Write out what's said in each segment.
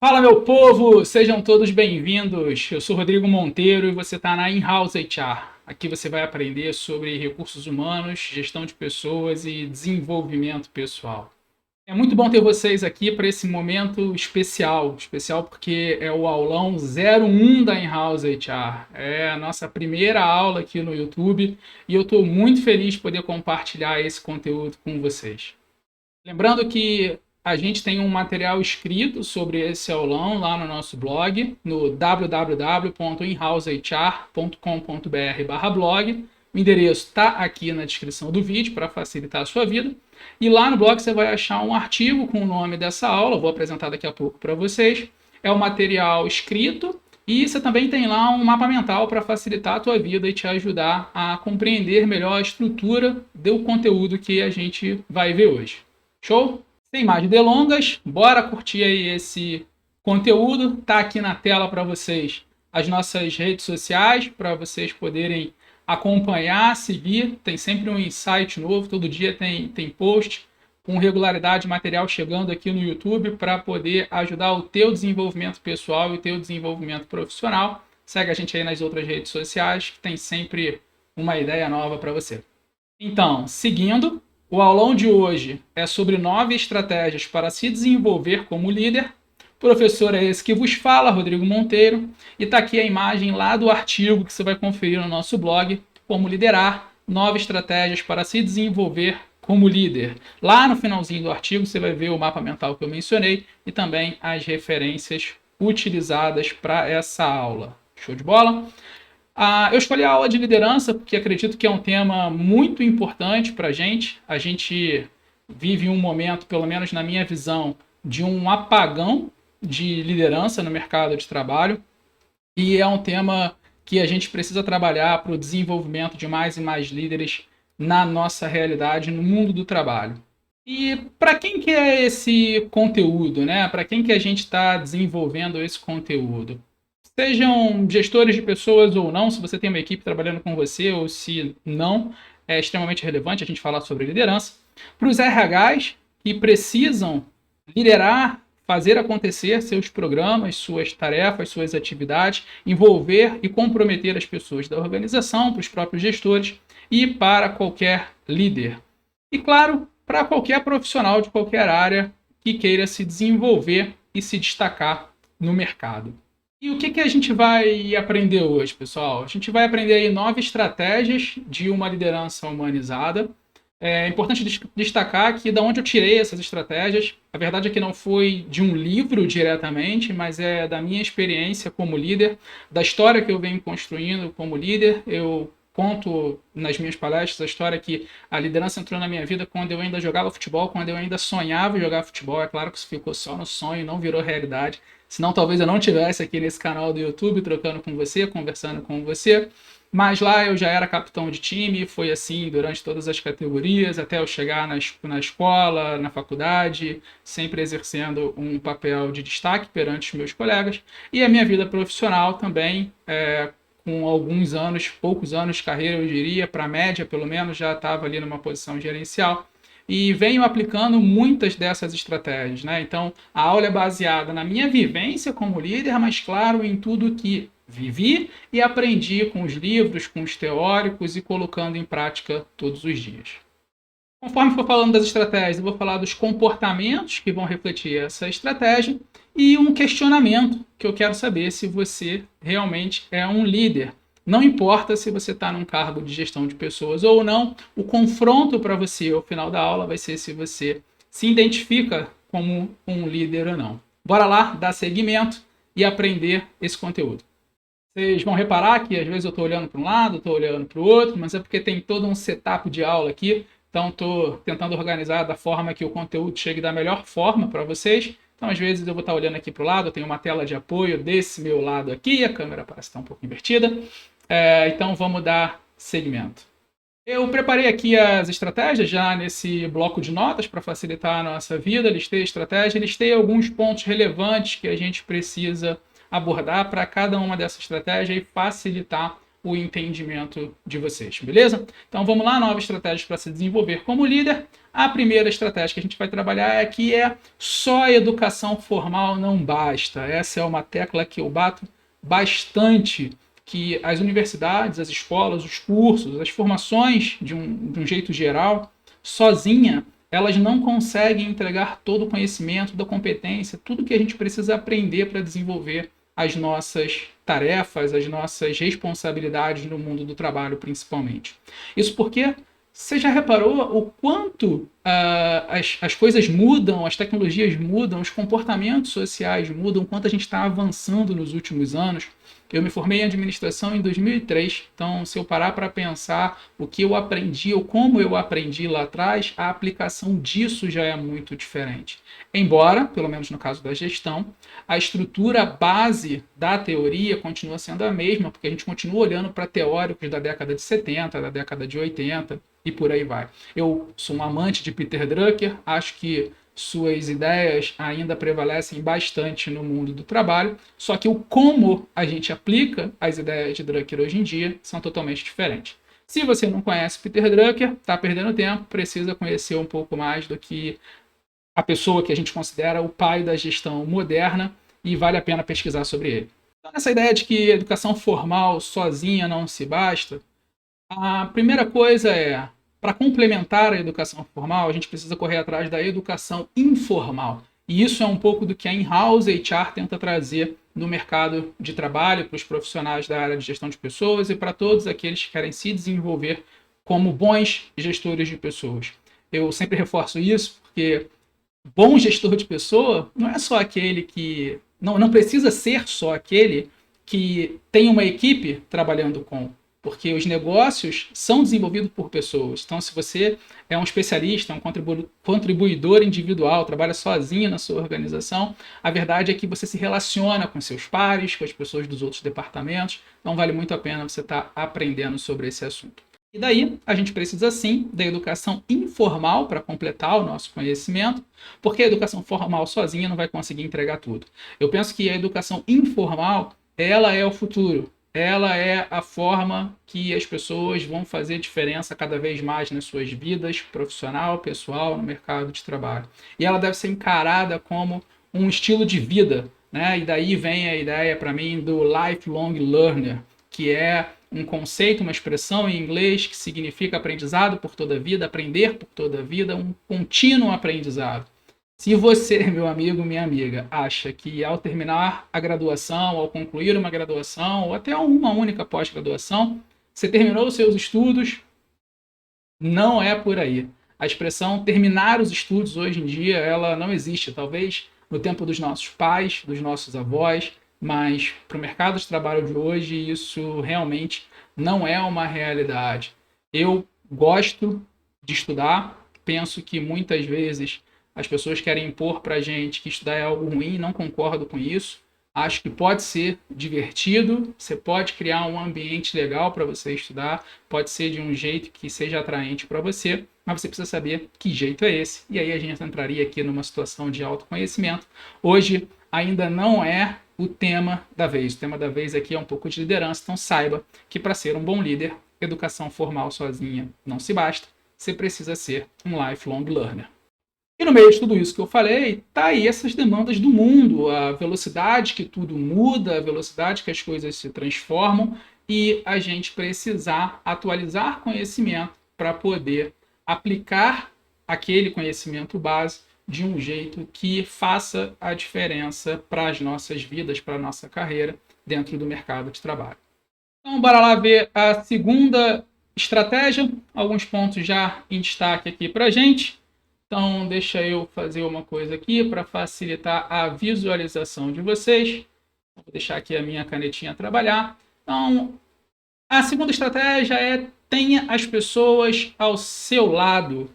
Fala, meu povo! Sejam todos bem-vindos. Eu sou Rodrigo Monteiro e você está na In-House HR. Aqui você vai aprender sobre recursos humanos, gestão de pessoas e desenvolvimento pessoal. É muito bom ter vocês aqui para esse momento especial. Especial porque é o aulão 01 da In-House HR. É a nossa primeira aula aqui no YouTube e eu estou muito feliz de poder compartilhar esse conteúdo com vocês. Lembrando que a gente tem um material escrito sobre esse aulão lá no nosso blog, no www.inhousehr.com.br/blog. O endereço está aqui na descrição do vídeo para facilitar a sua vida. E lá no blog você vai achar um artigo com o nome dessa aula, vou apresentar daqui a pouco para vocês. É o material escrito e você também tem lá um mapa mental para facilitar a tua vida e te ajudar a compreender melhor a estrutura do conteúdo que a gente vai ver hoje. Show? Sem mais delongas, bora curtir aí esse conteúdo. Tá aqui na tela para vocês as nossas redes sociais, para vocês poderem acompanhar, seguir. Tem sempre um insight novo, todo dia tem post com regularidade, material chegando aqui no YouTube para poder ajudar o teu desenvolvimento pessoal e o teu desenvolvimento profissional. Segue a gente aí nas outras redes sociais, que tem sempre uma ideia nova para você. Então, seguindo, o aulão de hoje é sobre 9 estratégias para se desenvolver como líder. O professor é esse que vos fala, Rodrigo Monteiro, e está aqui a imagem lá do artigo que você vai conferir no nosso blog, Como Liderar, 9 estratégias para se desenvolver como líder. Lá no finalzinho do artigo você vai ver o mapa mental que eu mencionei e também as referências utilizadas para essa aula. Show de bola? Eu escolhi a aula de liderança porque acredito que é um tema muito importante para a gente. A gente vive um momento, pelo menos na minha visão, de um apagão de liderança no mercado de trabalho. E é um tema que a gente precisa trabalhar para o desenvolvimento de mais e mais líderes na nossa realidade, no mundo do trabalho. E para quem que é esse conteúdo, né? Para quem que a gente está desenvolvendo esse conteúdo? Sejam gestores de pessoas ou não, se você tem uma equipe trabalhando com você ou se não, é extremamente relevante a gente falar sobre liderança. Para os RHs que precisam liderar, fazer acontecer seus programas, suas tarefas, suas atividades, envolver e comprometer as pessoas da organização, para os próprios gestores e para qualquer líder. E claro, para qualquer profissional de qualquer área que queira se desenvolver e se destacar no mercado. E o que a gente vai aprender hoje, pessoal? A gente vai aprender aí 9 estratégias de uma liderança humanizada. É importante destacar que da onde eu tirei essas estratégias, a verdade é que não foi de um livro diretamente, mas é da minha experiência como líder, da história que eu venho construindo como líder. Eu conto nas minhas palestras a história que a liderança entrou na minha vida quando eu ainda jogava futebol, quando eu ainda sonhava em jogar futebol. É claro que isso ficou só no sonho, não virou realidade. Senão talvez eu não estivesse aqui nesse canal do YouTube trocando com você, conversando com você. Mas lá eu já era capitão de time, foi assim durante todas as categorias, até eu chegar na escola, na faculdade, sempre exercendo um papel de destaque perante os meus colegas. E a minha vida profissional também, com alguns anos, poucos anos de carreira, eu diria, para a média pelo menos, já estava ali numa posição gerencial. E venho aplicando muitas dessas estratégias, né? Então, a aula é baseada na minha vivência como líder, mas claro, em tudo que vivi e aprendi com os livros, com os teóricos e colocando em prática todos os dias. Conforme for falando das estratégias, eu vou falar dos comportamentos que vão refletir essa estratégia e um questionamento que eu quero saber se você realmente é um líder. Não importa se você está num cargo de gestão de pessoas ou não, o confronto para você ao final da aula vai ser se você se identifica como um líder ou não. Bora lá, dar seguimento e aprender esse conteúdo. Vocês vão reparar que às vezes eu estou olhando para um lado, estou olhando para o outro, mas é porque tem todo um setup de aula aqui, então estou tentando organizar da forma que o conteúdo chegue da melhor forma para vocês. Então, às vezes, eu vou estar olhando aqui para o lado, eu tenho uma tela de apoio desse meu lado aqui, a câmera parece estar um pouco invertida. Então, vamos dar seguimento. Eu preparei aqui as estratégias já nesse bloco de notas para facilitar a nossa vida, listei a estratégia, listei alguns pontos relevantes que a gente precisa abordar para cada uma dessas estratégias e facilitar o entendimento de vocês, beleza? Então vamos lá, novas estratégias para se desenvolver como líder. A primeira estratégia que a gente vai trabalhar aqui é só a educação formal não basta. Essa é uma tecla que eu bato bastante, que as universidades, as escolas, os cursos, as formações de um jeito geral, sozinha, elas não conseguem entregar todo o conhecimento, da competência, tudo que a gente precisa aprender para desenvolver as nossas tarefas, as nossas responsabilidades no mundo do trabalho, principalmente. Isso porque você já reparou o quanto as coisas mudam, as tecnologias mudam, os comportamentos sociais mudam, o quanto a gente está avançando nos últimos anos? Eu me formei em administração em 2003, então se eu parar para pensar o que eu aprendi ou como eu aprendi lá atrás, a aplicação disso já é muito diferente. Embora, pelo menos no caso da gestão, a estrutura base da teoria continua sendo a mesma, porque a gente continua olhando para teóricos da década de 70, da década de 80 e por aí vai. Eu sou um amante de Peter Drucker, acho que suas ideias ainda prevalecem bastante no mundo do trabalho, só que o como a gente aplica as ideias de Drucker hoje em dia são totalmente diferentes. Se você não conhece Peter Drucker, está perdendo tempo, precisa conhecer um pouco mais do que a pessoa que a gente considera o pai da gestão moderna e vale a pena pesquisar sobre ele. Então, essa ideia de que a educação formal sozinha não se basta, a primeira coisa é, para complementar a educação formal, a gente precisa correr atrás da educação informal. E isso é um pouco do que a in-house HR tenta trazer no mercado de trabalho para os profissionais da área de gestão de pessoas e para todos aqueles que querem se desenvolver como bons gestores de pessoas. Eu sempre reforço isso porque bom gestor de pessoa não é só aquele que... Não precisa ser só aquele que tem uma equipe trabalhando com, porque os negócios são desenvolvidos por pessoas. Então, se você é um especialista, um contribuidor individual, trabalha sozinho na sua organização, a verdade é que você se relaciona com seus pares, com as pessoas dos outros departamentos, então vale muito a pena você estar aprendendo sobre esse assunto. E daí, a gente precisa sim da educação informal para completar o nosso conhecimento, porque a educação formal sozinha não vai conseguir entregar tudo. Eu penso que a educação informal, ela é o futuro. Ela é a forma que as pessoas vão fazer diferença cada vez mais nas suas vidas, profissional, pessoal, no mercado de trabalho. E ela deve ser encarada como um estilo de vida, né? E daí vem a ideia para mim do lifelong learner, que é um conceito, uma expressão em inglês que significa aprendizado por toda a vida, aprender por toda a vida, um contínuo aprendizado. Se você, meu amigo, minha amiga, acha que ao terminar a graduação, ao concluir uma graduação, ou até uma única pós-graduação, você terminou os seus estudos, não é por aí. A expressão terminar os estudos hoje em dia, ela não existe. Talvez no tempo dos nossos pais, dos nossos avós, mas para o mercado de trabalho de hoje, isso realmente não é uma realidade. Eu gosto de estudar, penso que muitas vezes as pessoas querem impor para a gente que estudar é algo ruim, não concordo com isso. Acho que pode ser divertido, você pode criar um ambiente legal para você estudar, pode ser de um jeito que seja atraente para você, mas você precisa saber que jeito é esse. E aí a gente entraria aqui numa situação de autoconhecimento. Hoje ainda não é o tema da vez. O tema da vez aqui é um pouco de liderança, então saiba que para ser um bom líder, educação formal sozinha não se basta, você precisa ser um lifelong learner. E no meio de tudo isso que eu falei, tá aí essas demandas do mundo, a velocidade que tudo muda, a velocidade que as coisas se transformam e a gente precisar atualizar conhecimento para poder aplicar aquele conhecimento base de um jeito que faça a diferença para as nossas vidas, para a nossa carreira dentro do mercado de trabalho. Então, bora lá ver a segunda estratégia, alguns pontos já em destaque aqui para a gente. Então, deixa eu fazer uma coisa aqui para facilitar a visualização de vocês. Vou deixar aqui a minha canetinha trabalhar. Então, a segunda estratégia é tenha as pessoas ao seu lado.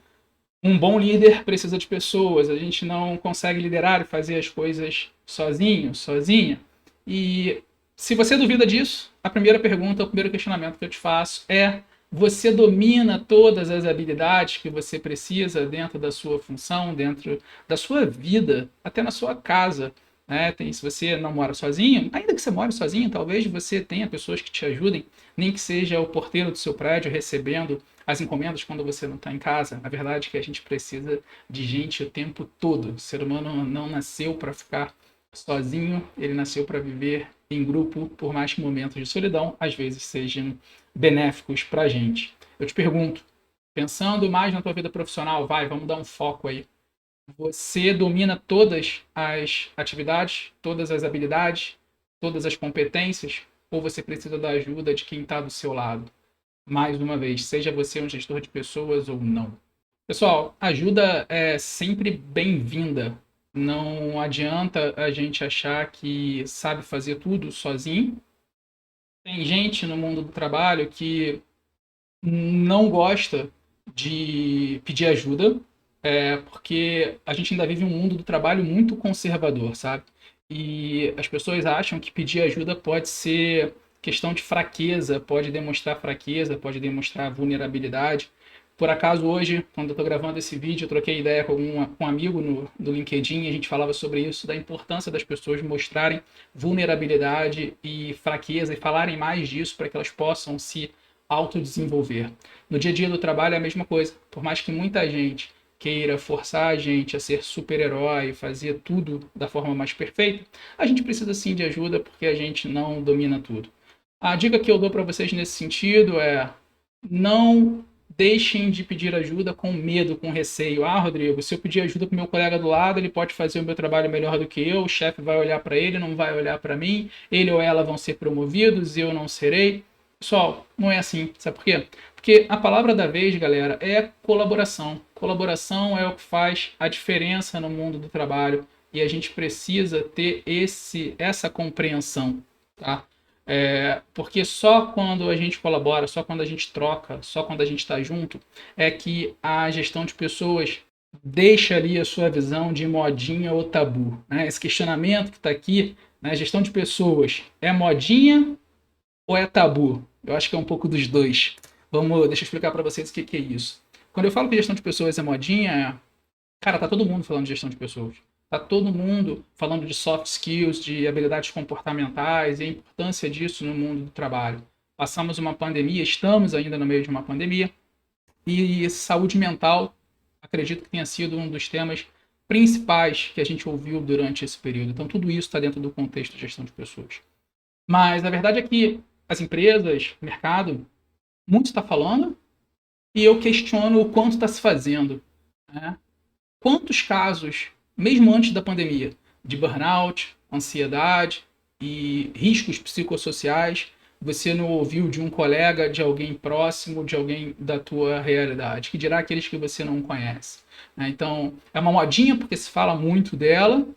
Um bom líder precisa de pessoas. A gente não consegue liderar e fazer as coisas sozinho, sozinha. E se você duvida disso, a primeira pergunta, o primeiro questionamento que eu te faço é: você domina todas as habilidades que você precisa dentro da sua função, dentro da sua vida, até na sua casa? né? Se você não mora sozinho, ainda que você more sozinho, talvez você tenha pessoas que te ajudem, nem que seja o porteiro do seu prédio recebendo as encomendas quando você não está em casa. A verdade é que a gente precisa de gente o tempo todo. O ser humano não nasceu para ficar sozinho, ele nasceu para viver em grupo, por mais que momentos de solidão às vezes sejam benéficos para a gente. Eu te pergunto, pensando mais na tua vida profissional, vamos dar um foco aí. Você domina todas as atividades, todas as habilidades, todas as competências, ou você precisa da ajuda de quem está do seu lado? Mais uma vez, seja você um gestor de pessoas ou não. Pessoal, ajuda é sempre bem-vinda. Não adianta a gente achar que sabe fazer tudo sozinho. Tem gente no mundo do trabalho que não gosta de pedir ajuda, porque a gente ainda vive um mundo do trabalho muito conservador, sabe? E as pessoas acham que pedir ajuda pode ser questão de fraqueza, pode demonstrar fraqueza, pode demonstrar vulnerabilidade. Por acaso, hoje, quando eu estou gravando esse vídeo, eu troquei ideia com um amigo no LinkedIn e a gente falava sobre isso, da importância das pessoas mostrarem vulnerabilidade e fraqueza e falarem mais disso para que elas possam se autodesenvolver. No dia a dia do trabalho é a mesma coisa. Por mais que muita gente queira forçar a gente a ser super-herói, fazer tudo da forma mais perfeita, a gente precisa sim de ajuda porque a gente não domina tudo. A dica que eu dou para vocês nesse sentido é: não deixem de pedir ajuda com medo, com receio. Ah, Rodrigo, se eu pedir ajuda para o meu colega do lado, ele pode fazer o meu trabalho melhor do que eu, o chefe vai olhar para ele, não vai olhar para mim, ele ou ela vão ser promovidos e eu não serei. Pessoal, não é assim. Sabe por quê? Porque a palavra da vez, galera, é colaboração. Colaboração é o que faz a diferença no mundo do trabalho e a gente precisa ter essa compreensão, tá? Porque só quando a gente colabora, só quando a gente troca, só quando a gente está junto, é que a gestão de pessoas deixa ali a sua visão de modinha ou tabu, né? Esse questionamento que está aqui, né? Gestão de pessoas é modinha ou é tabu? Eu acho que é um pouco dos dois. Deixa eu explicar para vocês o que é isso. Quando eu falo que gestão de pessoas é modinha, cara, tá todo mundo falando de gestão de pessoas. Tá todo mundo falando de soft skills, de habilidades comportamentais e a importância disso no mundo do trabalho. Passamos uma pandemia, estamos ainda no meio de uma pandemia, e saúde mental, acredito que tenha sido um dos temas principais que a gente ouviu durante esse período. Então, tudo isso está dentro do contexto de gestão de pessoas. Mas a verdade é que as empresas, o mercado, muito está falando e eu questiono o quanto está se fazendo, né? Quantos casos, mesmo antes da pandemia, de burnout, ansiedade e riscos psicossociais, você não ouviu de um colega, de alguém próximo, de alguém da tua realidade, que dirá aqueles que você não conhece, né? Então, é uma modinha porque se fala muito dela,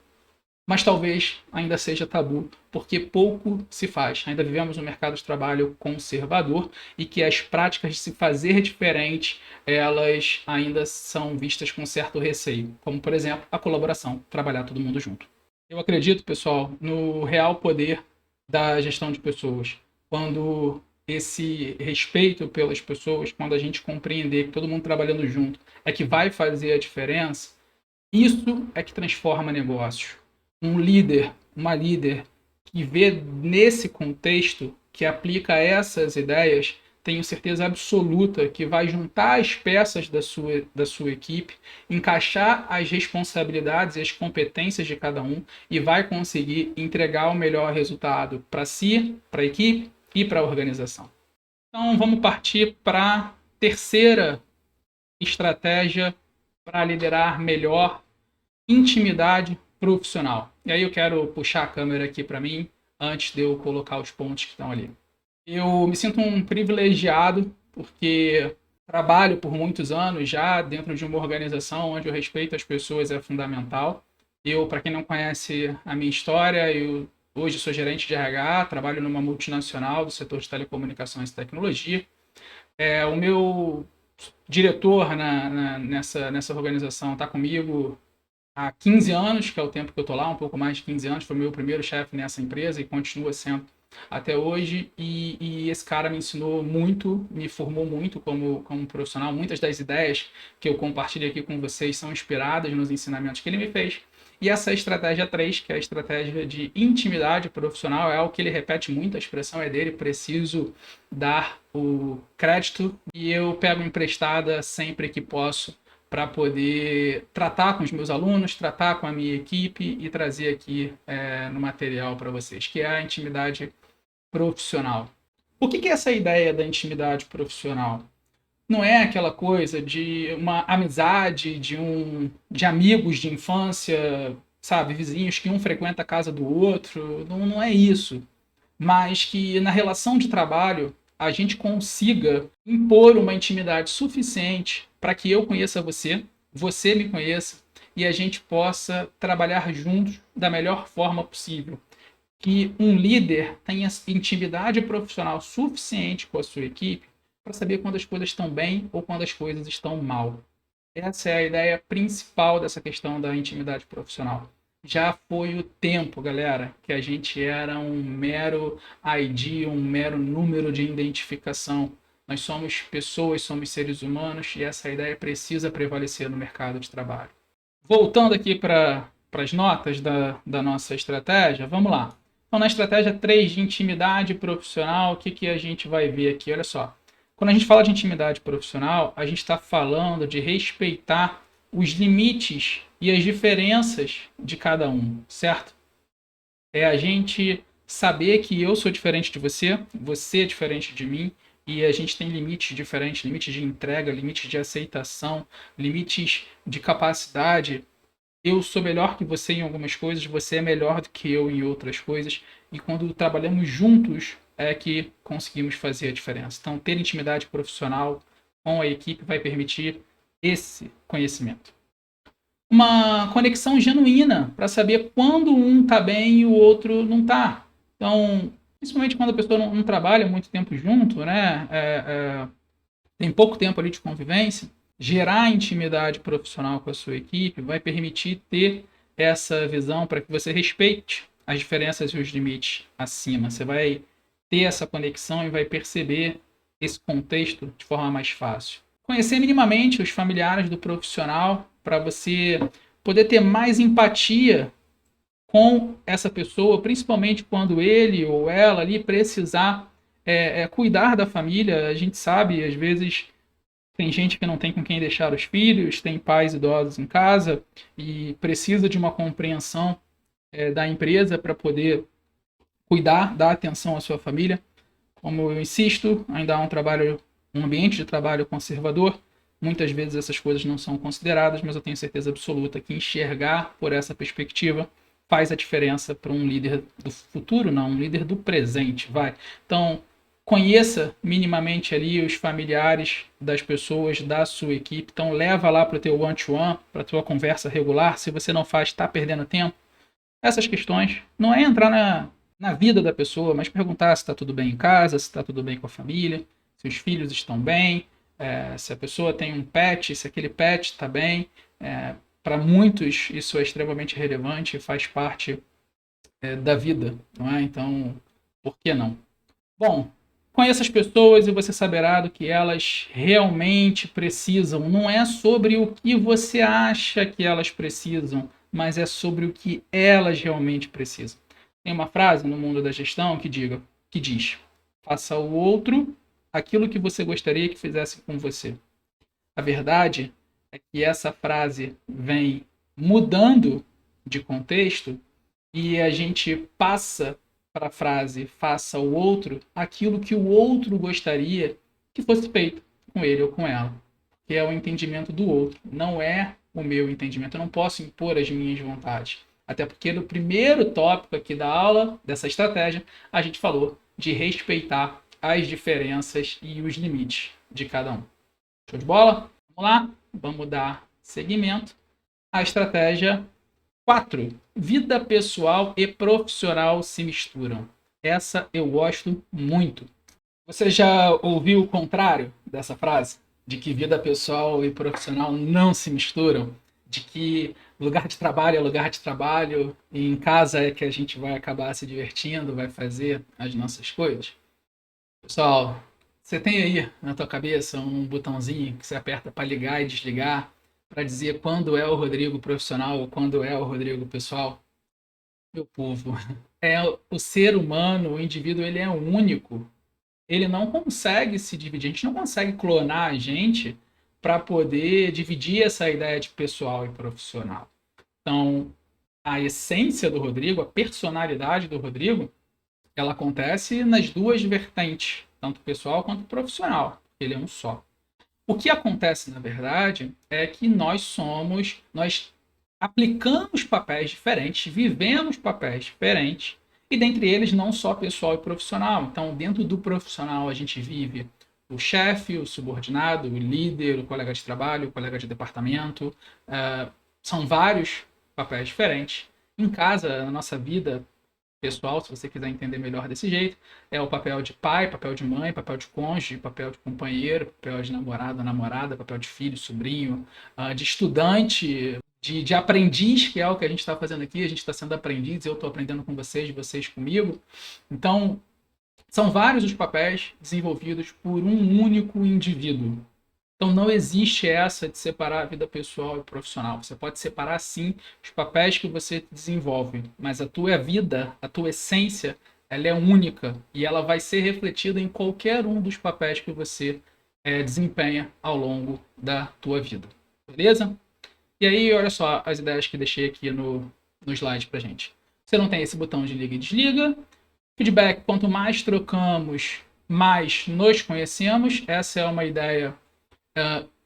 mas talvez ainda seja tabu, porque pouco se faz. Ainda vivemos um mercado de trabalho conservador e que as práticas de se fazer diferente, elas ainda são vistas com certo receio, como por exemplo a colaboração, trabalhar todo mundo junto. Eu acredito, pessoal, no real poder da gestão de pessoas. Quando esse respeito pelas pessoas, quando a gente compreender que todo mundo trabalhando junto é que vai fazer a diferença, isso é que transforma negócios. Um líder, uma líder que vê nesse contexto, que aplica essas ideias, tenho certeza absoluta que vai juntar as peças da sua equipe, encaixar as responsabilidades e as competências de cada um e vai conseguir entregar o melhor resultado para si, para a equipe e para a organização. Então vamos partir para a terceira estratégia para liderar melhor: intimidade profissional. E aí eu quero puxar a câmera aqui para mim, antes de eu colocar os pontos que estão ali. Eu me sinto um privilegiado, porque trabalho por muitos anos já dentro de uma organização onde o respeito às pessoas é fundamental. Eu, para quem não conhece a minha história, eu hoje sou gerente de RH, trabalho numa multinacional do setor de telecomunicações e tecnologia. O meu diretor nessa organização está comigo há 15 anos, que é o tempo que eu estou lá, um pouco mais de 15 anos, foi meu primeiro chefe nessa empresa e continua sendo até hoje, e esse cara me ensinou muito, me formou muito como profissional. Muitas das ideias que eu compartilho aqui com vocês são inspiradas nos ensinamentos que ele me fez. E essa estratégia 3, que é a estratégia de intimidade profissional, é algo que ele repete muito, a expressão é dele, preciso dar o crédito, e eu pego emprestada sempre que posso para poder tratar com os meus alunos, tratar com a minha equipe e trazer aqui no material para vocês, que é a intimidade profissional. O que é essa ideia da intimidade profissional? Não é aquela coisa de uma amizade, de amigos de infância, sabe, vizinhos que um frequenta a casa do outro, não é isso. Mas que na relação de trabalho a gente consiga impor uma intimidade suficiente para que eu conheça você, você me conheça e a gente possa trabalhar juntos da melhor forma possível. Que um líder tenha intimidade profissional suficiente com a sua equipe para saber quando as coisas estão bem ou quando as coisas estão mal. Essa é a ideia principal dessa questão da intimidade profissional. Já foi o tempo, galera, que a gente era um mero ID, um mero número de identificação. Nós somos pessoas, somos seres humanos e essa ideia precisa prevalecer no mercado de trabalho. Voltando aqui para as notas da nossa estratégia, vamos lá. Então, na estratégia 3 de intimidade profissional, o que a gente vai ver aqui? Olha só. Quando a gente fala de intimidade profissional, a gente está falando de respeitar os limites e as diferenças de cada um, certo? É a gente saber que eu sou diferente de você, você é diferente de mim, e a gente tem limites diferentes, limites de entrega, limites de aceitação, limites de capacidade. Eu sou melhor que você em algumas coisas, você é melhor do que eu em outras coisas, e quando trabalhamos juntos é que conseguimos fazer a diferença. Então, ter intimidade profissional com a equipe vai permitir esse conhecimento. Uma conexão genuína para saber quando um está bem e o outro não está. Então, principalmente quando a pessoa não trabalha muito tempo junto, né? Tem pouco tempo ali de convivência, gerar intimidade profissional com a sua equipe vai permitir ter essa visão para que você respeite as diferenças e os limites acima. Você vai ter essa conexão e vai perceber esse contexto de forma mais fácil. Conhecer minimamente os familiares do profissional para você poder ter mais empatia com essa pessoa, principalmente quando ele ou ela ali precisar cuidar da família. A gente sabe, às vezes, tem gente que não tem com quem deixar os filhos, tem pais idosos em casa e precisa de uma compreensão da empresa para poder cuidar, dar atenção à sua família. Como eu insisto, ainda há um ambiente de trabalho conservador. Muitas vezes essas coisas não são consideradas, mas eu tenho certeza absoluta que enxergar por essa perspectiva faz a diferença para um líder do futuro, não, um líder do presente, vai. Então, conheça minimamente ali os familiares das pessoas da sua equipe. Então, leva lá para o teu one-to-one, para a tua conversa regular. Se você não faz, está perdendo tempo. Essas questões não é entrar na vida da pessoa, mas perguntar se está tudo bem em casa, se está tudo bem com a família, se os filhos estão bem, se a pessoa tem um pet, se aquele pet está bem. Para muitos isso é extremamente relevante e faz parte da vida, não é? Então, por que não? Bom, conheça as pessoas e você saberá do que elas realmente precisam. Não é sobre o que você acha que elas precisam, mas é sobre o que elas realmente precisam. Tem uma frase no mundo da gestão que diz: faça ao outro aquilo que você gostaria que fizesse com você. A verdade é que essa frase vem mudando de contexto e a gente passa para a frase faça ao outro aquilo que o outro gostaria que fosse feito com ele ou com ela, que é o entendimento do outro, não é o meu entendimento. Eu não posso impor as minhas vontades. Até porque no primeiro tópico aqui da aula, dessa estratégia, a gente falou de respeitar as diferenças e os limites de cada um. Show de bola? Vamos lá? Vamos dar seguimento à estratégia 4. Vida pessoal e profissional se misturam. Essa eu gosto muito. Você já ouviu o contrário dessa frase? De que vida pessoal e profissional não se misturam? De que lugar de trabalho é lugar de trabalho, e em casa é que a gente vai acabar se divertindo, vai fazer as nossas coisas. Pessoal, você tem aí na tua cabeça um botãozinho que você aperta para ligar e desligar, para dizer quando é o Rodrigo profissional ou quando é o Rodrigo pessoal? Meu povo, é o ser humano, o indivíduo, ele é único. Ele não consegue se dividir, a gente não consegue clonar a gente para poder dividir essa ideia de pessoal e profissional. Então, a essência do Rodrigo, a personalidade do Rodrigo, ela acontece nas duas vertentes, tanto pessoal quanto profissional. Ele é um só. O que acontece, na verdade, é que nós aplicamos papéis diferentes, vivemos papéis diferentes, e dentre eles não só pessoal e profissional. Então, dentro do profissional, a gente vive o chefe, o subordinado, o líder, o colega de trabalho, o colega de departamento. São vários papéis diferentes. Em casa, na nossa vida pessoal, se você quiser entender melhor desse jeito, é o papel de pai, papel de mãe, papel de cônjuge, papel de companheiro, papel de namorado, namorada, papel de filho, sobrinho, de estudante, de aprendiz, que é o que a gente está fazendo aqui. A gente está sendo aprendiz, eu estou aprendendo com vocês comigo. Então, são vários os papéis desenvolvidos por um único indivíduo. Então não existe essa de separar a vida pessoal e profissional. Você pode separar sim os papéis que você desenvolve, mas a tua vida, a tua essência, ela é única e ela vai ser refletida em qualquer um dos papéis que você desempenha ao longo da tua vida. Beleza? E aí, olha só as ideias que deixei aqui no slide pra gente. Você não tem esse botão de liga e desliga. Feedback, quanto mais trocamos, mais nos conhecemos. Essa é uma ideia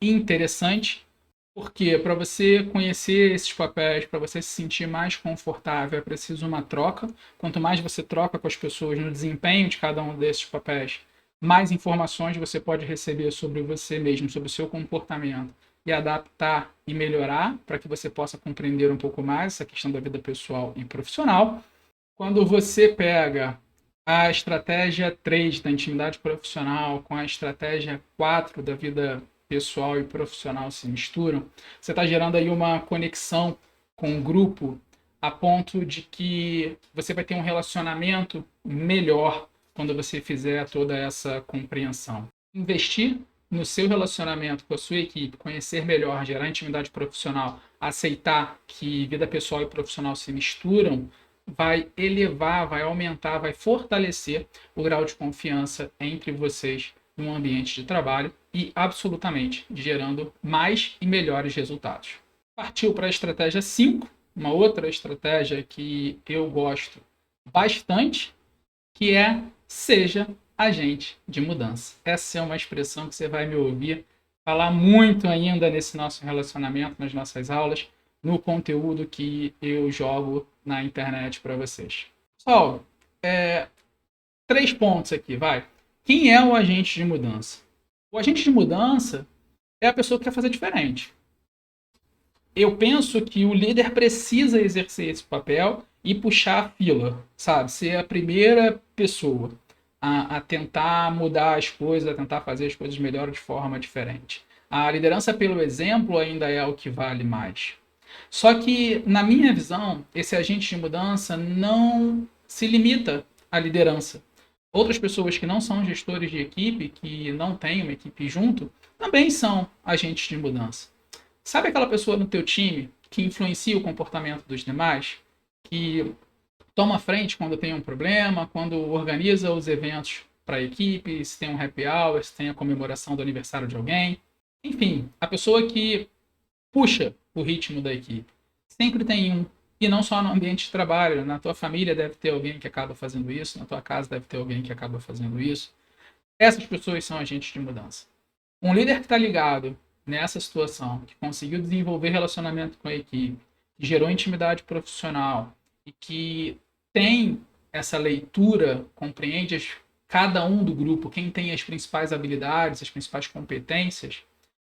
interessante, porque para você conhecer esses papéis, para você se sentir mais confortável, é preciso uma troca. Quanto mais você troca com as pessoas no desempenho de cada um desses papéis, mais informações você pode receber sobre você mesmo, sobre o seu comportamento, e adaptar e melhorar para que você possa compreender um pouco mais essa questão da vida pessoal e profissional. Quando você pega a estratégia 3 da intimidade profissional com a estratégia 4 da vida pessoal e profissional se misturam, você está gerando aí uma conexão com o grupo a ponto de que você vai ter um relacionamento melhor quando você fizer toda essa compreensão. Investir no seu relacionamento com a sua equipe, conhecer melhor, gerar intimidade profissional, aceitar que vida pessoal e profissional se misturam, vai elevar, vai aumentar, vai fortalecer o grau de confiança entre vocês num ambiente de trabalho e absolutamente gerando mais e melhores resultados. Partiu para a estratégia 5, uma outra estratégia que eu gosto bastante, que é seja agente de mudança. Essa é uma expressão que você vai me ouvir falar muito ainda nesse nosso relacionamento, nas nossas aulas, no conteúdo que eu jogo na internet para vocês. Pessoal, 3 pontos aqui, vai. Quem é o agente de mudança? O agente de mudança é a pessoa que quer fazer diferente. Eu penso que o líder precisa exercer esse papel e puxar a fila, sabe? Ser a primeira pessoa a tentar mudar as coisas, a tentar fazer as coisas melhor de forma diferente. A liderança pelo exemplo ainda é o que vale mais. Só que, na minha visão, esse agente de mudança não se limita à liderança. Outras pessoas que não são gestores de equipe, que não têm uma equipe junto, também são agentes de mudança. Sabe aquela pessoa no teu time que influencia o comportamento dos demais? Que toma frente quando tem um problema, quando organiza os eventos para a equipe, se tem um happy hour, se tem a comemoração do aniversário de alguém. Enfim, a pessoa que puxa o ritmo da equipe. Sempre tem um. E não só no ambiente de trabalho. Na tua família deve ter alguém que acaba fazendo isso, na tua casa deve ter alguém que acaba fazendo isso. Essas pessoas são agentes de mudança. Um líder que está ligado nessa situação, que conseguiu desenvolver relacionamento com a equipe, que gerou intimidade profissional e que tem essa leitura, compreende cada um do grupo, quem tem as principais habilidades, as principais competências,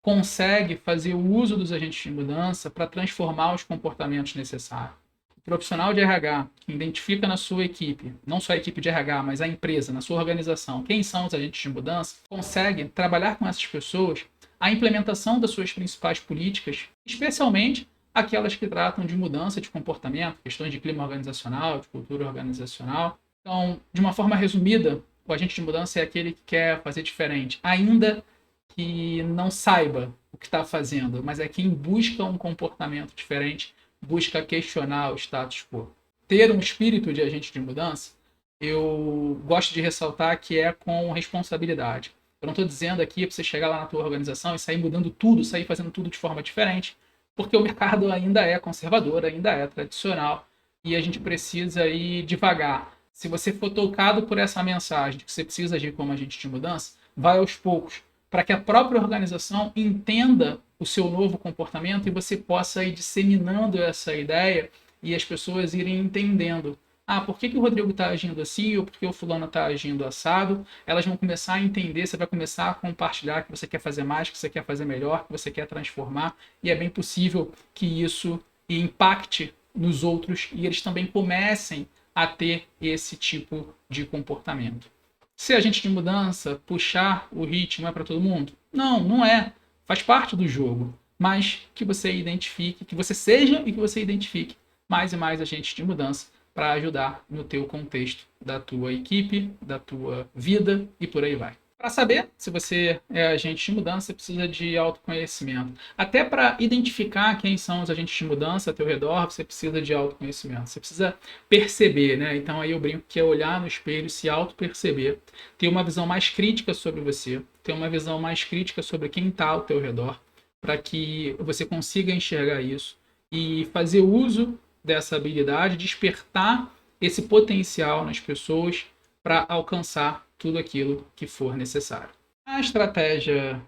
consegue fazer o uso dos agentes de mudança para transformar os comportamentos necessários. O profissional de RH que identifica na sua equipe, não só a equipe de RH, mas a empresa, na sua organização, quem são os agentes de mudança, consegue trabalhar com essas pessoas a implementação das suas principais políticas, especialmente aquelas que tratam de mudança de comportamento, questões de clima organizacional, de cultura organizacional. Então, de uma forma resumida, o agente de mudança é aquele que quer fazer diferente, ainda que não saiba o que está fazendo, mas é quem busca um comportamento diferente, busca questionar o status quo. Ter um espírito de agente de mudança, eu gosto de ressaltar que é com responsabilidade. Eu não estou dizendo aqui para você chegar lá na tua organização e sair mudando tudo, sair fazendo tudo de forma diferente, porque o mercado ainda é conservador, ainda é tradicional, e a gente precisa ir devagar. Se você for tocado por essa mensagem de que você precisa agir como agente de mudança, vai aos poucos, para que a própria organização entenda o seu novo comportamento e você possa ir disseminando essa ideia e as pessoas irem entendendo. Ah, por que o Rodrigo está agindo assim ou por que o fulano está agindo assado? Elas vão começar a entender, você vai começar a compartilhar que você quer fazer mais, que você quer fazer melhor, que você quer transformar, e é bem possível que isso impacte nos outros e eles também comecem a ter esse tipo de comportamento. Ser agente de mudança, puxar o ritmo é para todo mundo? Não, não é. Faz parte do jogo. Mas que você identifique, que você seja e que você identifique mais e mais agentes de mudança para ajudar no teu contexto da tua equipe, da tua vida e por aí vai. Para saber se você é agente de mudança, você precisa de autoconhecimento. Até para identificar quem são os agentes de mudança ao teu redor, você precisa de autoconhecimento. Você precisa perceber, né? Então aí eu brinco que é olhar no espelho, se auto-perceber, ter uma visão mais crítica sobre você, ter uma visão mais crítica sobre quem está ao teu redor, para que você consiga enxergar isso e fazer uso dessa habilidade, despertar esse potencial nas pessoas para alcançar tudo aquilo que for necessário. A estratégia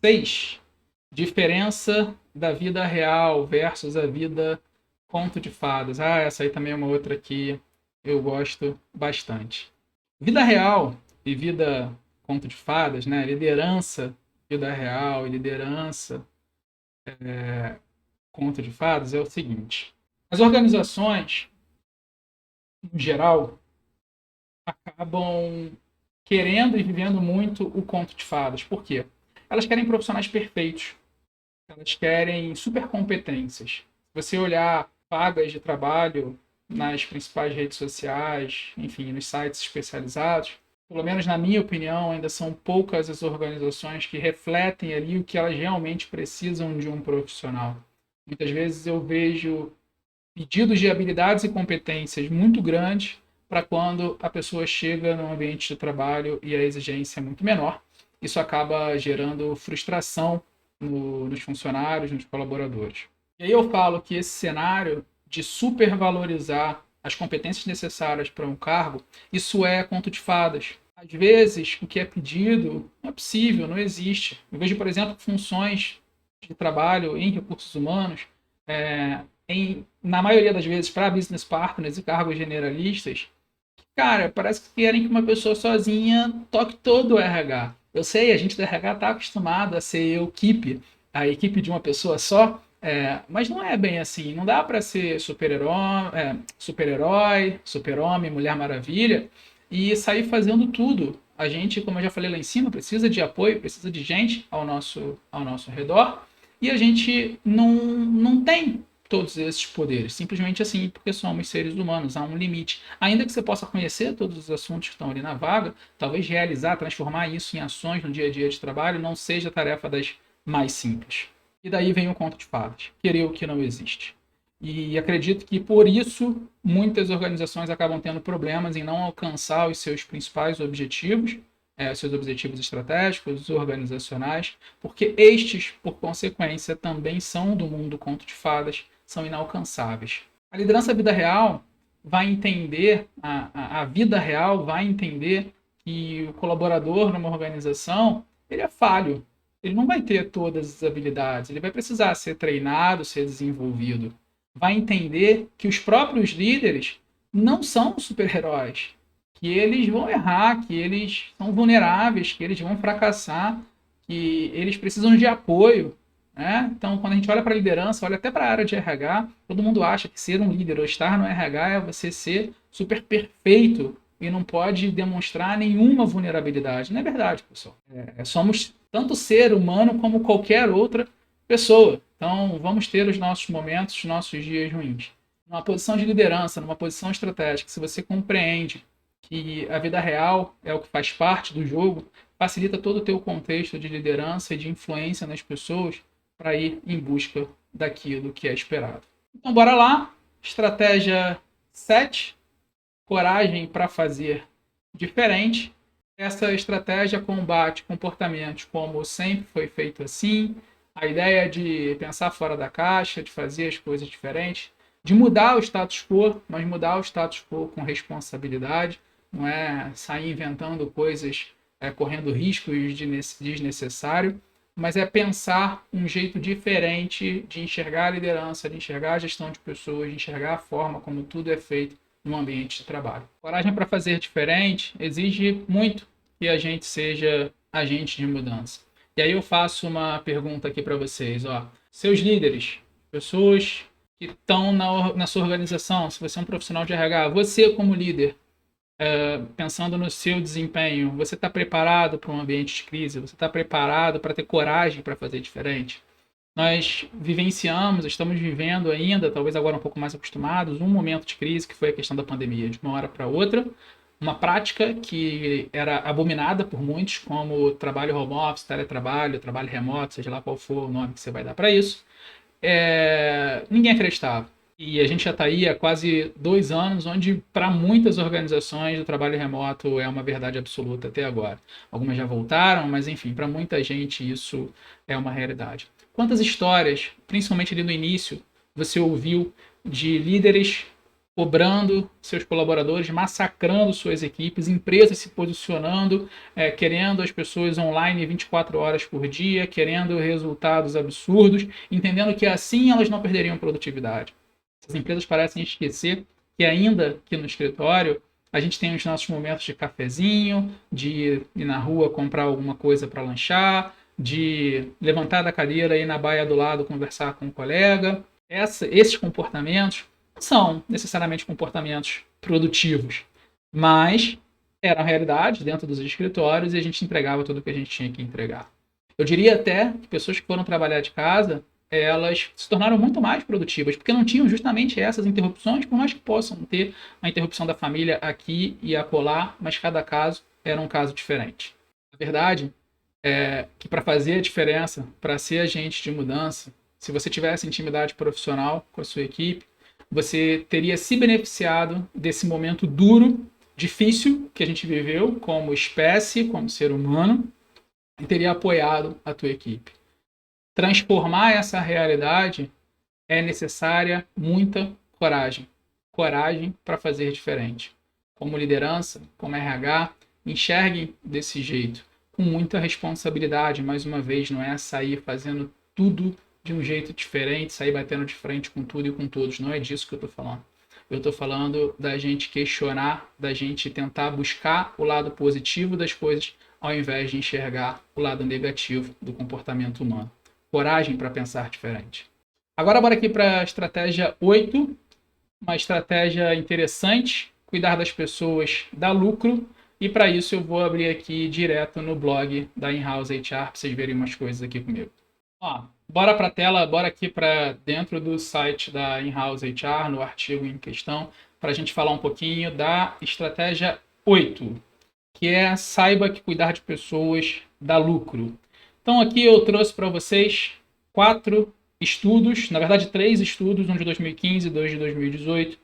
6, diferença da vida real versus a vida conto de fadas. Ah, essa aí também é uma outra que eu gosto bastante. Vida real e vida conto de fadas, né? Liderança, vida real e liderança conto de fadas é o seguinte. As organizações, em geral, acabam querendo e vivendo muito o conto de fadas. Por quê? Elas querem profissionais perfeitos. Elas querem supercompetências. Se você olhar vagas de trabalho nas principais redes sociais, enfim, nos sites especializados, pelo menos na minha opinião, ainda são poucas as organizações que refletem ali o que elas realmente precisam de um profissional. Muitas vezes eu vejo pedidos de habilidades e competências muito grandes para quando a pessoa chega no ambiente de trabalho e a exigência é muito menor. Isso acaba gerando frustração nos funcionários, nos colaboradores. E aí eu falo que esse cenário de supervalorizar as competências necessárias para um cargo, isso é conto de fadas. Às vezes, o que é pedido não é possível, não existe. Eu vejo, por exemplo, funções de trabalho em recursos humanos, na maioria das vezes, para business partners e cargos generalistas, cara, parece que querem que uma pessoa sozinha toque todo o RH. Eu sei, a gente do RH está acostumado a ser a equipe de uma pessoa só, mas não é bem assim. Não dá para ser super-herói, super-homem, Mulher Maravilha e sair fazendo tudo. A gente, como eu já falei lá em cima, precisa de apoio, precisa de gente ao nosso redor e a gente não tem todos esses poderes, simplesmente assim, porque somos seres humanos, há um limite. Ainda que você possa conhecer todos os assuntos que estão ali na vaga, talvez realizar, transformar isso em ações no dia a dia de trabalho não seja a tarefa das mais simples. E daí vem o conto de fadas, querer o que não existe. E acredito que por isso muitas organizações acabam tendo problemas em não alcançar os seus principais objetivos, seus objetivos estratégicos, organizacionais, porque estes, por consequência, também são do mundo conto de fadas, são inalcançáveis. A liderança vida real vai entender, a vida real vai entender que o colaborador numa organização, ele é falho. Ele não vai ter todas as habilidades, ele vai precisar ser treinado, ser desenvolvido. Vai entender que os próprios líderes não são super-heróis, que eles vão errar, que eles são vulneráveis, que eles vão fracassar, que eles precisam de apoio. Né? Então, quando a gente olha para a liderança, olha até para a área de RH, todo mundo acha que ser um líder ou estar no RH é você ser super perfeito e não pode demonstrar nenhuma vulnerabilidade. Não é verdade, pessoal. Somos tanto ser humano como qualquer outra pessoa. Então, vamos ter os nossos momentos, os nossos dias ruins. Numa posição de liderança, numa posição estratégica, se você compreende que a vida real é o que faz parte do jogo, facilita todo o teu contexto de liderança e de influência nas pessoas para ir em busca daquilo que é esperado. Então, bora lá. Estratégia 7, coragem para fazer diferente. Essa estratégia combate comportamentos como sempre foi feito assim, a ideia de pensar fora da caixa, de fazer as coisas diferentes, de mudar o status quo, mas mudar o status quo com responsabilidade, não é sair inventando coisas, correndo riscos desnecessários, mas é pensar um jeito diferente de enxergar a liderança, de enxergar a gestão de pessoas, de enxergar a forma como tudo é feito no ambiente de trabalho. Coragem para fazer diferente exige muito que a gente seja agente de mudança. E aí eu faço uma pergunta aqui para vocês, ó. Seus líderes, pessoas que estão na sua organização, se você é um profissional de RH, você como líder, pensando no seu desempenho, você está preparado para um ambiente de crise? Você está preparado para ter coragem para fazer diferente? Nós vivenciamos, estamos vivendo ainda, talvez agora um pouco mais acostumados, um momento de crise que foi a questão da pandemia. De uma hora para outra, uma prática que era abominada por muitos, como trabalho home office, teletrabalho, trabalho remoto, seja lá qual for o nome que você vai dar para isso, ninguém acreditava. E a gente já está aí há quase 2 anos, onde para muitas organizações o trabalho remoto é uma verdade absoluta até agora. Algumas já voltaram, mas enfim, para muita gente isso é uma realidade. Quantas histórias, principalmente ali no início, você ouviu de líderes cobrando seus colaboradores, massacrando suas equipes, empresas se posicionando, querendo as pessoas online 24 horas por dia, querendo resultados absurdos, entendendo que assim elas não perderiam produtividade. As empresas parecem esquecer que ainda aqui no escritório a gente tem os nossos momentos de cafezinho, de ir na rua comprar alguma coisa para lanchar, de levantar da cadeira e ir na baia do lado conversar com um colega. Esses comportamentos não são necessariamente comportamentos produtivos, mas eram a realidade dentro dos escritórios e a gente entregava tudo o que a gente tinha que entregar. Eu diria até que pessoas que foram trabalhar de casa, elas se tornaram muito mais produtivas, porque não tinham justamente essas interrupções, por mais que possam ter a interrupção da família aqui e acolá, mas cada caso era um caso diferente. A verdade é que para fazer a diferença, para ser agente de mudança, se você tivesse intimidade profissional com a sua equipe, você teria se beneficiado desse momento duro, difícil que a gente viveu como espécie, como ser humano, e teria apoiado a tua equipe. Transformar essa realidade é necessária muita coragem. Coragem para fazer diferente. Como liderança, como RH, enxerguem desse jeito, com muita responsabilidade. Mais uma vez, não é sair fazendo tudo de um jeito diferente, sair batendo de frente com tudo e com todos. Não é disso que eu estou falando. Eu estou falando da gente questionar, da gente tentar buscar o lado positivo das coisas, ao invés de enxergar o lado negativo do comportamento humano. Coragem para pensar diferente. Agora bora aqui para a estratégia 8, uma estratégia interessante, cuidar das pessoas dá lucro, e para isso eu vou abrir aqui direto no blog da In-House HR para vocês verem umas coisas aqui comigo. Ó, bora para a tela, bora aqui para dentro do site da In-House HR, no artigo em questão, para a gente falar um pouquinho da estratégia 8, que é saiba que cuidar de pessoas dá lucro. Então aqui eu trouxe para vocês 4 estudos, na verdade 3 estudos, um de 2015 e 2 de 2018,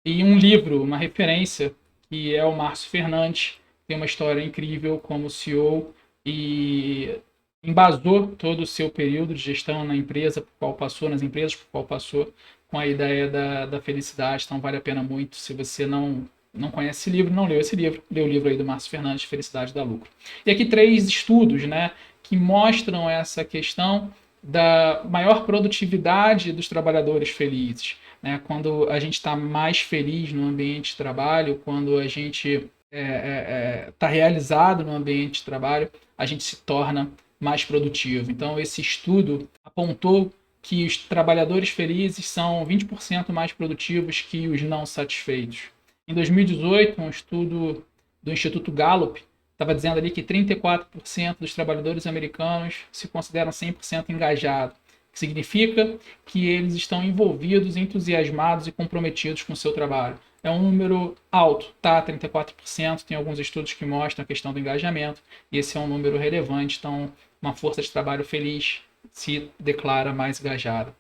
e um livro, uma referência, que é o Márcio Fernandes, tem uma história incrível como CEO e embasou todo o seu período de gestão na empresa por qual passou, nas empresas por qual passou, com a ideia da felicidade. Então vale a pena muito. Se você não conhece esse livro, não leu esse livro, lê o livro aí do Márcio Fernandes, Felicidade dá Lucro. E aqui 3 estudos, né, que mostram essa questão da maior produtividade dos trabalhadores felizes, né? Quando a gente está mais feliz no ambiente de trabalho, quando a gente está realizado no ambiente de trabalho, a gente se torna mais produtivo. Então, esse estudo apontou que os trabalhadores felizes são 20% mais produtivos que os não satisfeitos. Em 2018, um estudo do Instituto Gallup estava dizendo ali que 34% dos trabalhadores americanos se consideram 100% engajados. que significa que eles estão envolvidos, entusiasmados e comprometidos com o seu trabalho. É um número alto, tá? 34%, tem alguns estudos que mostram a questão do engajamento, e esse é um número relevante, então uma força de trabalho feliz se declara mais engajada.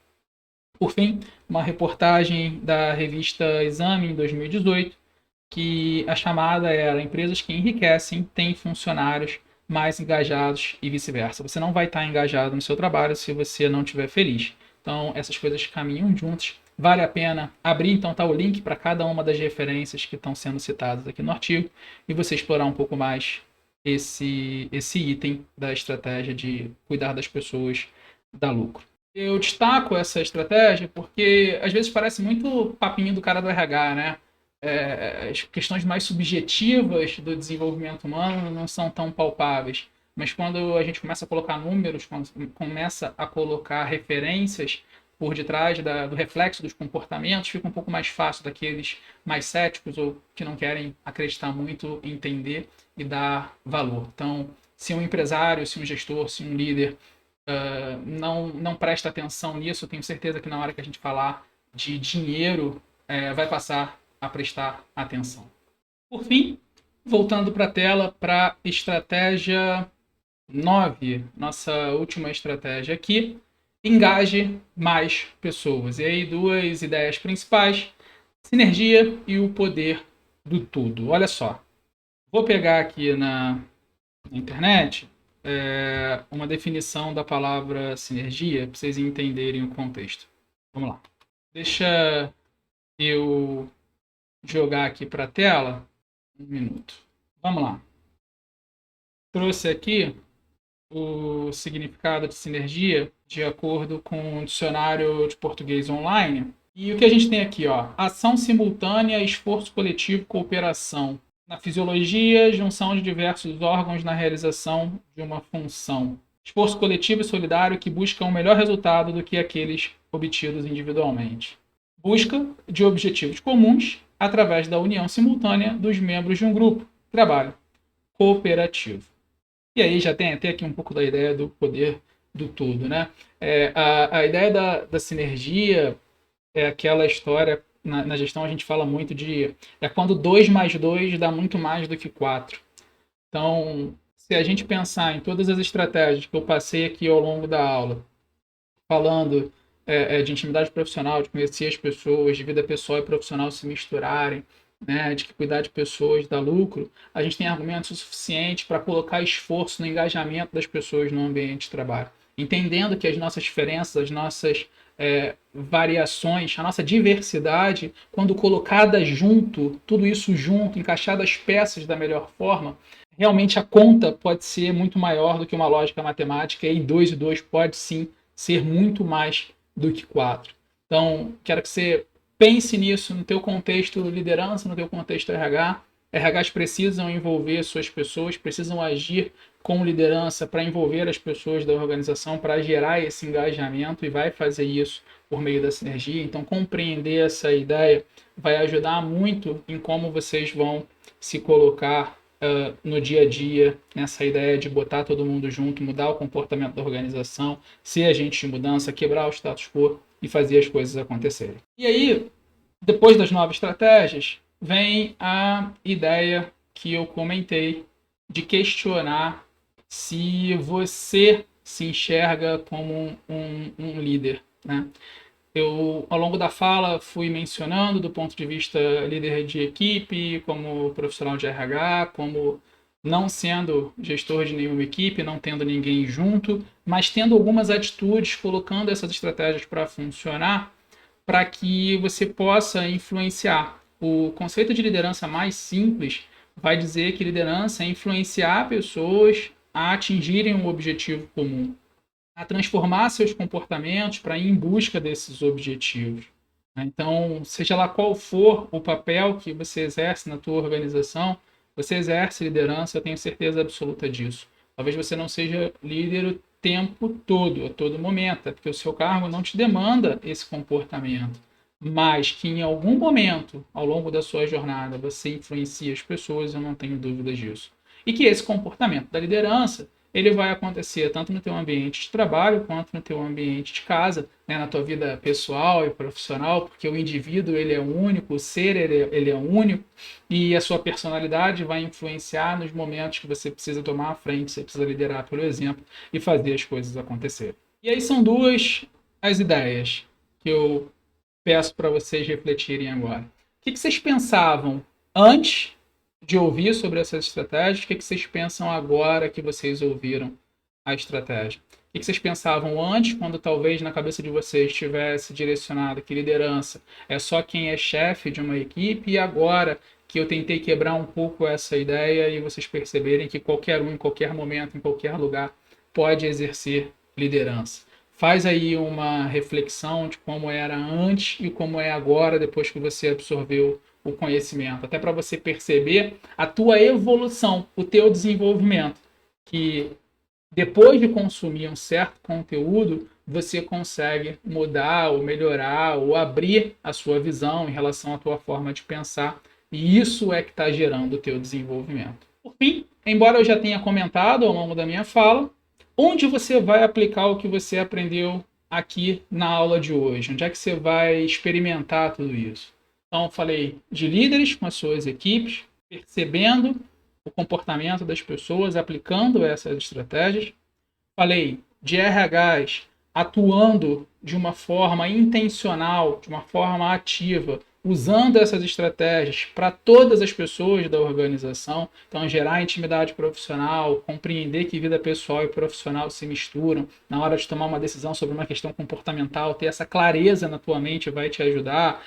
Por fim, uma reportagem da revista Exame em 2018, que a chamada era Empresas que enriquecem têm funcionários mais engajados e vice-versa. Você não vai estar engajado no seu trabalho se você não estiver feliz. Então, essas coisas caminham juntas. Vale a pena abrir, então tá o link para cada uma das referências que estão sendo citadas aqui no artigo e você explorar um pouco mais esse item da estratégia de cuidar das pessoas, dar lucro. Eu destaco essa estratégia porque às vezes parece muito papinho do cara do RH, né? As questões mais subjetivas do desenvolvimento humano não são tão palpáveis. Mas quando a gente começa a colocar números, quando começa a colocar referências por detrás do reflexo dos comportamentos, fica um pouco mais fácil daqueles mais céticos ou que não querem acreditar muito, entender e dar valor. Então, se um empresário, se um gestor, se um líder não presta atenção nisso, eu tenho certeza que na hora que a gente falar de dinheiro, vai passar a prestar atenção. Por fim, voltando para a tela, para estratégia 9, nossa última estratégia aqui, engaje mais pessoas. E aí, duas ideias principais, sinergia e o poder do tudo. Olha só, vou pegar aqui na internet uma definição da palavra sinergia para vocês entenderem o contexto. Vamos lá. Deixa eu jogar aqui para a tela. Um minuto. Vamos lá. Trouxe aqui o significado de sinergia de acordo com o dicionário de português online. E o que a gente tem aqui, ó, ação simultânea, esforço coletivo, cooperação. Na fisiologia, junção de diversos órgãos na realização de uma função. Esforço coletivo e solidário que busca um melhor resultado do que aqueles obtidos individualmente. Busca de objetivos comuns através da união simultânea dos membros de um grupo. Trabalho cooperativo. E aí já tem até aqui um pouco da ideia do poder do todo, né? A ideia da sinergia é aquela história, na gestão a gente fala muito de quando 2 mais 2 dá muito mais do que 4. Então, se a gente pensar em todas as estratégias que eu passei aqui ao longo da aula, falando de intimidade profissional, de conhecer as pessoas, de vida pessoal e profissional se misturarem, né, de que cuidar de pessoas dá lucro, a gente tem argumentos suficientes para colocar esforço no engajamento das pessoas no ambiente de trabalho. Entendendo que as nossas diferenças, as nossas variações, a nossa diversidade, quando colocada junto, tudo isso junto, encaixado as peças da melhor forma, realmente a conta pode ser muito maior do que uma lógica matemática e 2 e 2 pode sim ser muito mais do que 4. Então, quero que você pense nisso no teu contexto liderança, no teu contexto RH. RHs precisam envolver suas pessoas, precisam agir com liderança para envolver as pessoas da organização, para gerar esse engajamento e vai fazer isso por meio da sinergia. Então, compreender essa ideia vai ajudar muito em como vocês vão se colocar no dia a dia, nessa ideia de botar todo mundo junto, mudar o comportamento da organização, ser agente de mudança, quebrar o status quo e fazer as coisas acontecerem. E aí, depois das 9 estratégias, vem a ideia que eu comentei de questionar se você se enxerga como um líder, né? Eu, ao longo da fala, fui mencionando do ponto de vista líder de equipe, como profissional de RH, como não sendo gestor de nenhuma equipe, não tendo ninguém junto, mas tendo algumas atitudes, colocando essas estratégias para funcionar, para que você possa influenciar. O conceito de liderança mais simples vai dizer que liderança é influenciar pessoas a atingirem um objetivo comum, a transformar seus comportamentos para ir em busca desses objetivos. Então, seja lá qual for o papel que você exerce na tua organização, você exerce liderança, eu tenho certeza absoluta disso. Talvez você não seja líder o tempo todo, a todo momento, é porque o seu cargo não te demanda esse comportamento, mas que em algum momento, ao longo da sua jornada, você influencia as pessoas, eu não tenho dúvidas disso. E que esse comportamento da liderança ele vai acontecer tanto no teu ambiente de trabalho quanto no teu ambiente de casa, né, na tua vida pessoal e profissional, porque o indivíduo ele é único, o ser ele é único e a sua personalidade vai influenciar nos momentos que você precisa tomar a frente, você precisa liderar pelo exemplo e fazer as coisas acontecerem. E aí são duas as ideias que eu peço para vocês refletirem agora. O que vocês pensavam antes de ouvir sobre essas estratégias? O que vocês pensam agora que vocês ouviram a estratégia? O que vocês pensavam antes, quando talvez na cabeça de vocês estivesse direcionado que liderança é só quem é chefe de uma equipe, e agora que eu tentei quebrar um pouco essa ideia e vocês perceberem que qualquer um, em qualquer momento, em qualquer lugar, pode exercer liderança. Faz aí uma reflexão de como era antes e como é agora, depois que você absorveu o conhecimento, até para você perceber a tua evolução, o teu desenvolvimento, que depois de consumir um certo conteúdo, você consegue mudar ou melhorar ou abrir a sua visão em relação à tua forma de pensar, e isso é que está gerando o teu desenvolvimento. Por fim, embora eu já tenha comentado ao longo da minha fala, onde você vai aplicar o que você aprendeu aqui na aula de hoje? Onde é que você vai experimentar tudo isso? Então, eu falei de líderes com as suas equipes, percebendo o comportamento das pessoas, aplicando essas estratégias. Falei de RHs atuando de uma forma intencional, de uma forma ativa, usando essas estratégias para todas as pessoas da organização. Então, gerar intimidade profissional, compreender que vida pessoal e profissional se misturam. Na hora de tomar uma decisão sobre uma questão comportamental, ter essa clareza na tua mente vai te ajudar.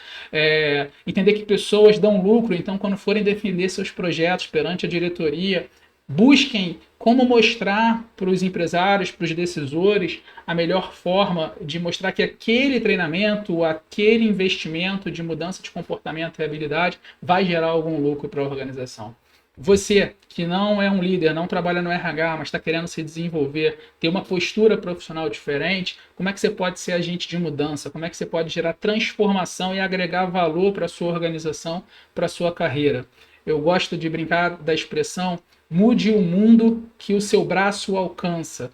Entender que pessoas dão lucro, então, quando forem defender seus projetos perante a diretoria, busquem como mostrar para os empresários, para os decisores, a melhor forma de mostrar que aquele treinamento, aquele investimento de mudança de comportamento e habilidade vai gerar algum lucro para a organização. Você que não é um líder, não trabalha no RH, mas está querendo se desenvolver, ter uma postura profissional diferente, como é que você pode ser agente de mudança? Como é que você pode gerar transformação e agregar valor para a sua organização, para a sua carreira? Eu gosto de brincar da expressão: mude o mundo que o seu braço alcança.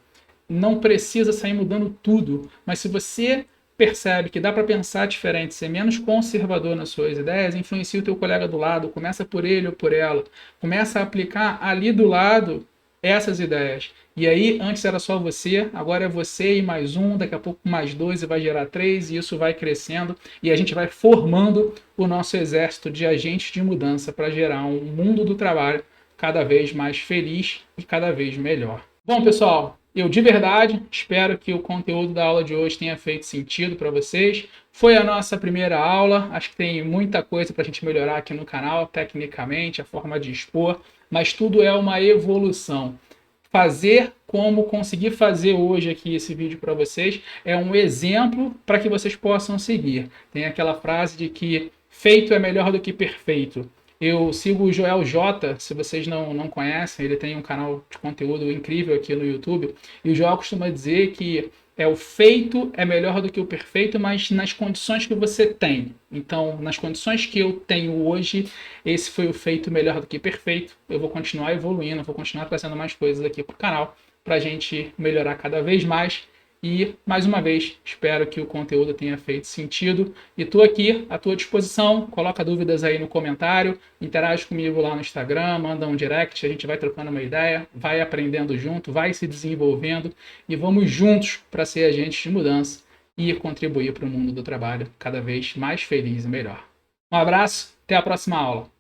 Não precisa sair mudando tudo, mas se você percebe que dá para pensar diferente, ser menos conservador nas suas ideias, influencia o teu colega do lado, começa por ele ou por ela, começa a aplicar ali do lado essas ideias. E aí, antes era só você, agora é você e mais um, daqui a pouco mais dois, e vai gerar três, e isso vai crescendo, e a gente vai formando o nosso exército de agentes de mudança para gerar um mundo do trabalho cada vez mais feliz e cada vez melhor. Bom, pessoal, eu de verdade espero que o conteúdo da aula de hoje tenha feito sentido para vocês. Foi a nossa primeira aula, acho que tem muita coisa para a gente melhorar aqui no canal, tecnicamente, a forma de expor, mas tudo é uma evolução. Fazer como conseguir fazer hoje aqui esse vídeo para vocês é um exemplo para que vocês possam seguir. Tem aquela frase de que feito é melhor do que perfeito. Eu sigo o Joel J, se vocês não conhecem, ele tem um canal de conteúdo incrível aqui no YouTube, e o Joel costuma dizer que o feito é melhor do que o perfeito, mas nas condições que você tem. Então, nas condições que eu tenho hoje, esse foi o feito melhor do que perfeito. Eu vou continuar evoluindo, vou continuar trazendo mais coisas aqui para o canal, para a gente melhorar cada vez mais. E, mais uma vez, espero que o conteúdo tenha feito sentido. E estou aqui à tua disposição. Coloca dúvidas aí no comentário, interage comigo lá no Instagram, manda um direct, a gente vai trocando uma ideia, vai aprendendo junto, vai se desenvolvendo e vamos juntos para ser agentes de mudança e contribuir para o mundo do trabalho cada vez mais feliz e melhor. Um abraço, até a próxima aula.